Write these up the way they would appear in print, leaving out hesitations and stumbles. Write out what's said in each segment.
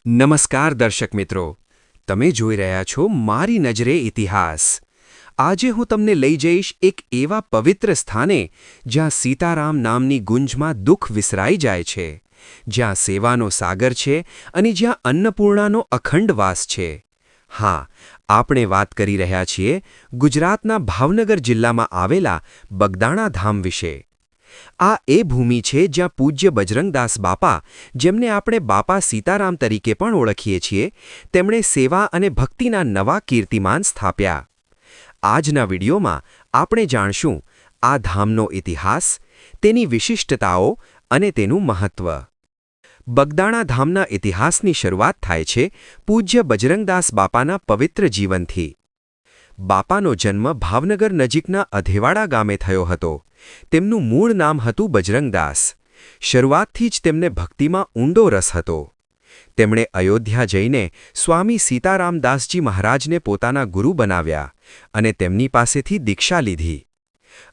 નમસ્કાર દર્શક મિત્રો, તમે જોઈ રહ્યા છો મારી નજરે ઇતિહાસ. આજે હું તમને લઈ જઈશ એક એવા પવિત્ર સ્થાને જ્યાં સીતારામ નામની ગુંજમાં દુઃખ વિસરાઈ જાય છે, જ્યાં સેવાનો સાગર છે અને જ્યાં અન્નપૂર્ણાનો અખંડ વાસ છે. હા, આપણે વાત કરી રહ્યા છીએ ગુજરાતના ભાવનગર જિલ્લામાં આવેલા બગદાણા ધામ વિશે. આ એ ભૂમિ છે જ્યાં પૂજ્ય બજરંગદાસ બાપા, જેમને આપણે બાપા સીતારામ તરીકે પણ ઓળખીએ છીએ, તેમણે સેવા અને ભક્તિના નવા કીર્તિમાન સ્થાપ્યા. આજના વિડીયોમાં આપણે જાણશું આ ધામનો ઇતિહાસ, તેની વિશિષ્ટતાઓ અને તેનું મહત્વ. બગદાણા ધામના ઇતિહાસની શરૂઆત થાય છે પૂજ્ય બજરંગદાસ બાપાના પવિત્ર જીવનથી. બાપાનો જન્મ ભાવનગર નજીકના અધેવાડા ગામે થયો હતો. તેમનું મૂળ નામ હતું બજરંગદાસ. શરૂઆતથી જ તેમને ભક્તિમાં ઊંડો રસ હતો. તેમણે અયોધ્યા જઈને સ્વામી સીતારામદાસજી મહારાજને પોતાના ગુરુ બનાવ્યા અને તેમની પાસેથી દીક્ષા લીધી.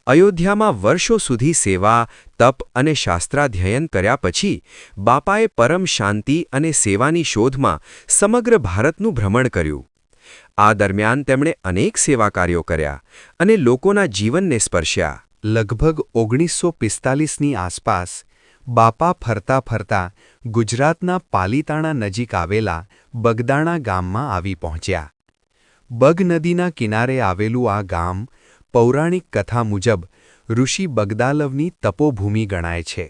અયોધ્યામાં વર્ષો સુધી સેવા, તપ અને શાસ્ત્રાધ્યયન કર્યા પછી બાપાએ પરમ શાંતિ અને સેવાની શોધમાં સમગ્ર ભારતનું ભ્રમણ કર્યું. આ દરમિયાન તેમણે અનેક સેવા કાર્યો કર્યા અને લોકોના જીવનને સ્પર્શ્યા. લગભગ 1945ની આસપાસ બાપા ફરતા ફરતા ગુજરાતના પાલીતાણા નજીક આવેલા બગદાણા ગામમાં આવી પહોંચ્યા. બગ નદીના કિનારે આવેલું આ ગામ પૌરાણિક કથા મુજબ ઋષિ બગદાલવની તપોભૂમિ ગણાય છે.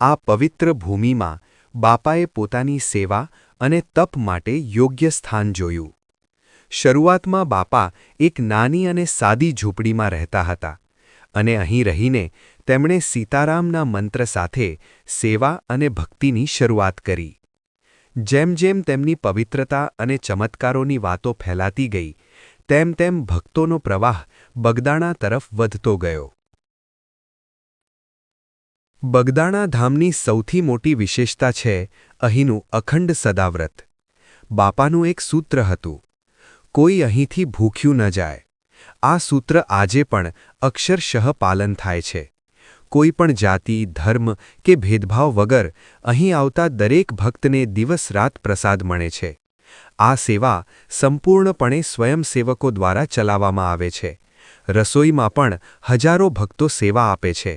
આ પવિત્ર ભૂમિમાં બાપાએ પોતાની સેવા અને તપ માટે યોગ્ય સ્થાન જોયું. શરૂઆતમાં બાપા એક નાની અને સાદી ઝૂંપડીમાં રહેતા હતા અને અહીં રહીને તેમણે સીતારામના મંત્ર સાથે સેવા અને ભક્તિની શરૂઆત કરી. જેમ જેમ તેમની પવિત્રતા અને ચમત્કારોની વાતો ફેલાતી ગઈ, તેમ તેમ ભક્તોનો પ્રવાહ બગદાણા તરફ વધતો ગયો. બગદાણા ધામની સૌથી મોટી વિશેષતા છે અહીંનું અખંડ સદાવ્રત. બાપાનું એક સૂત્ર હતું, કોઈ અહીંથી ભૂખ્યું ન જાય. આ સૂત્ર આજે પણ અક્ષરશઃ પાલન થાય છે. કોઈ પણ જાતિ, ધર્મ કે ભેદભાવ વગર અહીં આવતા દરેક ભક્તને દિવસ-રાત પ્રસાદ મળે છે. આ સેવા સંપૂર્ણપણે સ્વયંસેવકો દ્વારા ચલાવવામાં આવે છે. રસોઈમાં પણ હજારો ભક્તો સેવા આપે છે.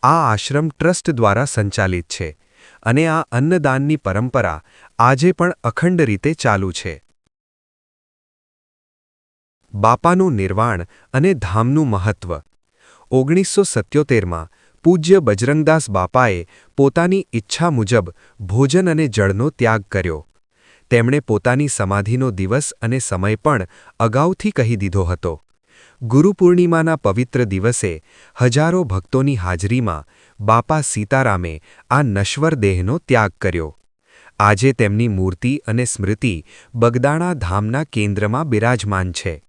આ આશ્રમ ટ્રસ્ટ દ્વારા સંચાલિત છે અને આ અન્નદાનની પરંપરા આજે પણ અખંડ રીતે ચાલુ છે. બાપાનું નિર્વાણ અને ધામનું મહત્વ. 1977માં પૂજ્ય બજરંગદાસ બાપાએ પોતાની ઈચ્છા મુજબ ભોજન અને જળનો ત્યાગ કર્યો. તેમણે પોતાની સમાધિનો દિવસ અને સમય પણ અગાઉથી કહી દીધો હતો. ગુરુપૂર્ણિમાના પવિત્ર દિવસે હજારો ભક્તોની હાજરીમાં બાપા સીતારામે આ નશ્વર દેહનો ત્યાગ કર્યો. આજે તેમની મૂર્તિ અને સ્મૃતિ બગદાણા ધામના કેન્દ્રમાં બિરાજમાન છે.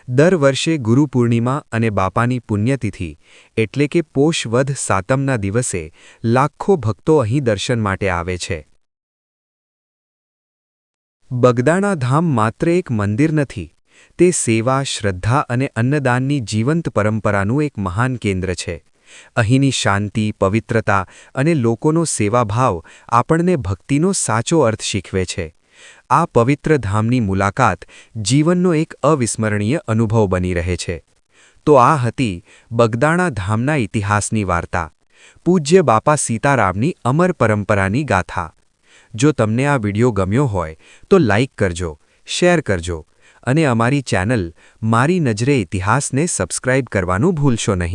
દર વર્ષે ગુરુપૂર્ણિમા અને બાપાની પુણ્યતિથિ એટલે કે પોષ વદ સાતમના દિવસે લાખો ભક્તો અહીં દર્શન માટે આવે છે. બગદાણા ધામ માત્ર એક મંદિર નથી, તે સેવા, શ્રદ્ધા અને અન્નદાનની જીવંત પરંપરાનું એક મહાન કેન્દ્ર છે. અહીંની શાંતિ, પવિત્રતા અને લોકોનો સેવાભાવ આપણને ભક્તિનો સાચો અર્થ શીખવે છે. આ પવિત્ર ધામની મુલાકાત જીવનનો એક અવિસ્મરણીય અનુભવ બની રહે છે. તો આ હતી બગદાણા ધામના ઇતિહાસની વાર્તા, પૂજ્ય બાપા સીતારામની અમર પરંપરાની ગાથા. જો તમને આ વિડિયો ગમ્યો હોય તો લાઇક કરજો, શેર કરજો અને અમારી ચેનલ મારી નજરે ઇતિહાસને સબસ્ક્રાઇબ કરવાનું ભૂલશો નહીં.